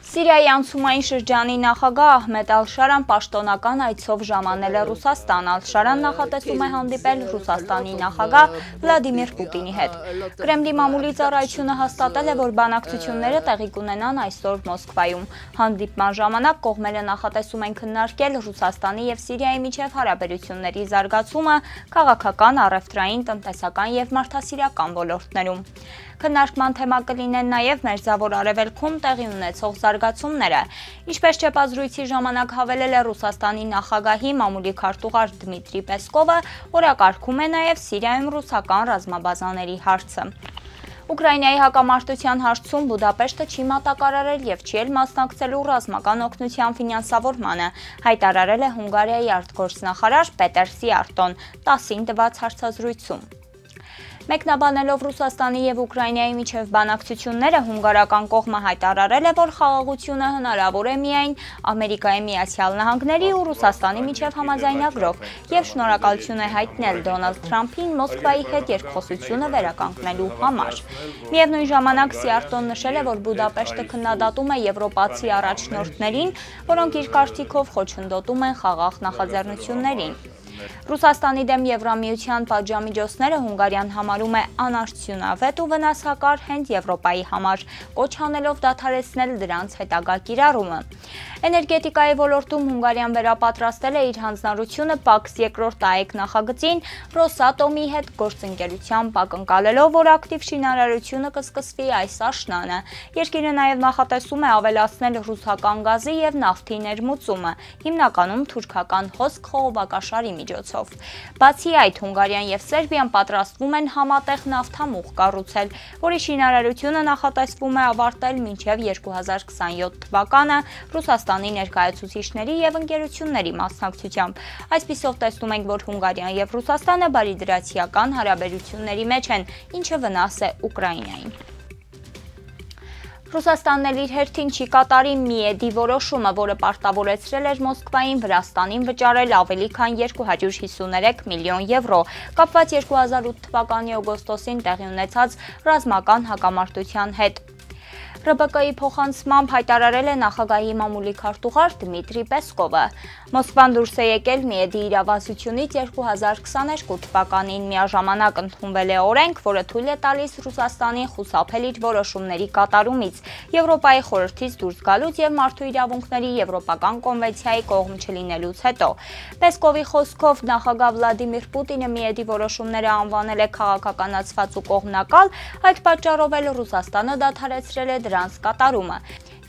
Սիրիայի անցումային շրջանի նախագահ Ահմեդ Ալ-Շարան պաշտոնական այցով ժամանել է Ռուսաստան։ Ալ-Շարան նախատեսում է հանդիպել Ռուսաստանի նախագահ Վլադիմիր Պուտինի հետ։ Կրեմլի մամուլի ծառայությունը հաստատել է, որ բանակցությունները տեղի կունենան այսօր Մոսկվայում։ Հանդիպման ժամանակ կողմերը նախատեսում են քննարկել Ռուսաստանի և Սիրիայի միջև հարաբերությունների զարգացումը քաղաքական, առևտրային, տնտեսական և մարդասիրական ոլորտներում։ Քննարկման թեմա կլինեն նաև Մերձավոր Արևելքում տեղի ունեցող զարգացումները։ Ինչպես չեպազրույցի ժամանակ հավելել է Ռուսաստանի նախագահի մամուլի քարտուղար Դմիտրի Պեսկովը, օրակարգում է նաև Սիրիայում ռուսական ռազմաբազաների հարցը։ Ուկրաինայի հակամարտության հարցում Բուդապեշտը չի մատակարարել և չի էլ մասնակցելու ռազմական օգնության ֆինանսավորմանը, հայտարարել է Հունգարիայի արտգործնախարար Պետեր Սիարտոն 10-ին տված հարցազրույցում։ Մեկնաբանելով Ռուսաստանի և Ուկրաինայի միջև բանակցությունները, հունգարական կողմը հայտարարել է, որ խաղաղությունը հնարավոր է միայն Ամերիկայի Միացյալ Նահանգների ու Ռուսաստանի միջև համաձայնագրով և շնորհակալություն է հայտնել Դոնալդ Թրամփին Մոսկվայի հետ երկխոսությունը վերականգնելու համար։ Միևնույն ժամանակ Սիարտոն նշել է, որ Բուդապեշտը քննադատում է եվրոպացի առաջնորդներին, որոնք իր կարծիքով խոչընդոտում են խաղաղ նախաձեռնություններին։ Ռուսաստանի դեմ Եվրամիության պատժամիջոցները Հունգարիան համարում է անարդյունավետ ու վնասակար հենց Եվրոպայի համար, կոչ անելով դադարեցնել դրանց հետագա կիրառումը։ Էներգետիկայի ոլորտում Հունգարիան վերապատրաստել է իր հանձնառությունը ՊԱԿՍ երկրորդ ԱԵԿ նախագծին Ռոսատոմի հետ գործընկերությամբ, ակնկալելով, որ ակտիվ շինարարությունը կսկսվի այս աշնանը։ Երկիրը նաև նախատեսում է ավելացնել ռուսական գազի և նավթի ներմուծումը, հիմնականում թուրքական հոսք խողովակաշարի միջոցով։ Բացի այդ, Հունգարիան և Սերբիան պատրաստվում են համատեղ նավթամուղ կառուցել, որի շինարարությունը նախատեսվում է ավարտել մինչև 2027 թվականը Ռուսաստանի ներկայացուցիչների և ընկերությունների մասնակցությամբ։ Այսպիսով տեսնում ենք, որ Հունգարիան և Ռուսաստանը բարիդրացիական հարաբերությունների մեջ են, ինչը վնաս է Ուկրաինային։ Ռուսաստանն էլ իր հերթին չի կատարի Միեդի որոշումը, որը պարտավորեցրել էր Մոսկվային Վրաստանին վճարել ավելի քան 253 միլիոն եվրո, կապված 2008 թվականի օգոստոսին տեղի ունեցած ռազմական հակամարտության հետ։ ՌԲԿ-ի փոխանցմամբ հայտարարել է նախագահի մամուլի քարտուղար Դմիտրի Պեսկովը։ Մոսկվան դուրս է եկել Միեդի իրավասությունից 2022 թվականին, միաժամանակ ընդունվել է օրենք, որը թույլ է տալիս Ռուսաստանին խուսափել իր որոշումների կատարումից, Եվրոպայի խորհրդից դուրս գալուց և մարդու իրավունքների Եվրոպական կոնվենցիայի կողմ չլինելուց հետո։ Պեսկովի խոսքով նախագահ Վլադիմիր Պուտինը Միեդի որոշումները անվանել է քաղաքականացված ու կողմնակալ, այդ պատճառով էլ Ռուսաստանը դադարեցրել է դրանց կատարումը։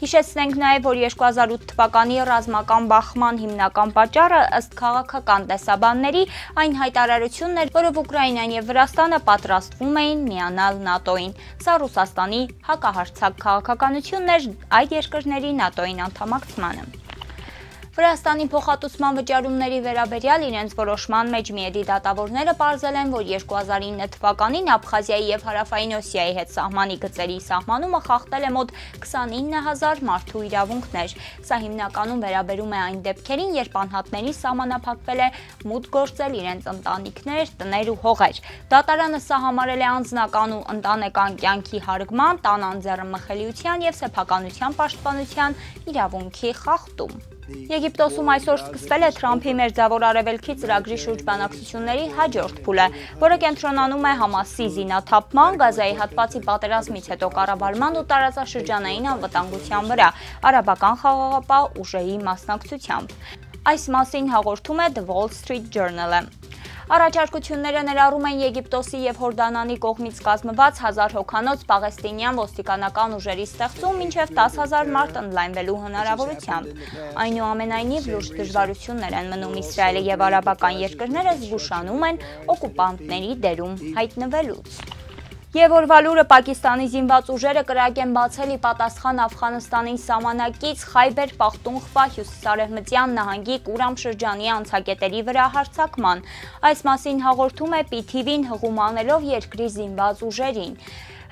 Հիշեցնենք նաև, որ 2008 թվականի ռազմական բախման հիմնական պատճառը ըստ քաղաքական տեսաբանների այն հայտարարությունն էր, որով Ուկրաինան և Վրաստանը պատրաստվում էին միանալ ՆԱՏՕ-ին։ Սա Ռուսաստանի հակահարձակ քաղաքականությունն էր այդ երկրների ՆԱՏՕ-ին անդամակցմանը։ Վրաստանի փոխհատուցման վճարումների վերաբերյալ իրենց որոշման մեջ Միեդի դատավորները պարզել են, որ 2009 թվականին Աբխազիայի և Հարավային Օսիայի հետ սահմանի գծերի սահմանումը խախտել է մոտ 29000 մարդու իրավունքներ։ Սա հիմնականում վերաբերում է այն դեպքերին, երբ անհատների սահմանափակվել է մուտք գործել իրենց ընտանիքներ, տներ ու հողեր։ Դատարանը սա համարել է անձնական ու ընտանեկան կյանքի հարգման, տան անձեռնմխելիության և սեփականության պաշտպանության իրավունքի խախտում։ Եգիպտոսում այսօր սկսվել է Թրամփի Մերձավոր Արևելքի ծրագրի շուրջ բանակցությունների հաջորդ փուլը, որը կենտրոնանում է Համասի զինաթափման, Գազայի հատվածի պատերազմից հետո կառավարման ու տարածաշրջանային անվտանգության վրա արաբական խաղաղապահ ուժերի մասնակցությամբ։ Այս մասին հաղորդում է The Wall Street Journal-ը։ Առաջարկությունները ներառում են Եգիպտոսի և Հորդանանի կողմից կազմված 1000 հոգանոց պաղեստինյան ոստիկանական ուժերի ստեղծում մինչև 10,000 մարդ ընդլայնվելու հնարավորությամբ։ Այնուամենայնիվ լուրջ դժվարություններ են մնում Իսրայելը և արաբական երկրները զգուշանում են օկուպանտների դերում հայտնվելուց։ Եվ օրվա լուրը Պակիստանի զինված ուժերը կրակ են բացել ի պատասխան Աֆղանստանին սահմանակից Խայբեր Պախտունխվա հյուսիսարևմտյան նահանգի Կուրամ շրջանի անցակետերի վրա հարձակման։ Այս մասին հաղորդում է PTV-ն հղում անելով երկրի զինված ուժերին։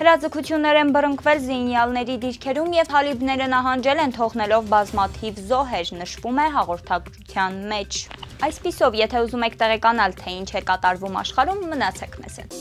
Հրաձգություններ են բռնկվել զինյալների դիրքերում և հալիբները նահանջել են թողնելով բազմաթիվ զոհեր, նշվում է հաղորդագրության մեջ։ Այսպիսով, եթե ուզում եք տեղեկանալ, թե ինչ է կատարվում աշխարհում, մնացեք մեզ հետ։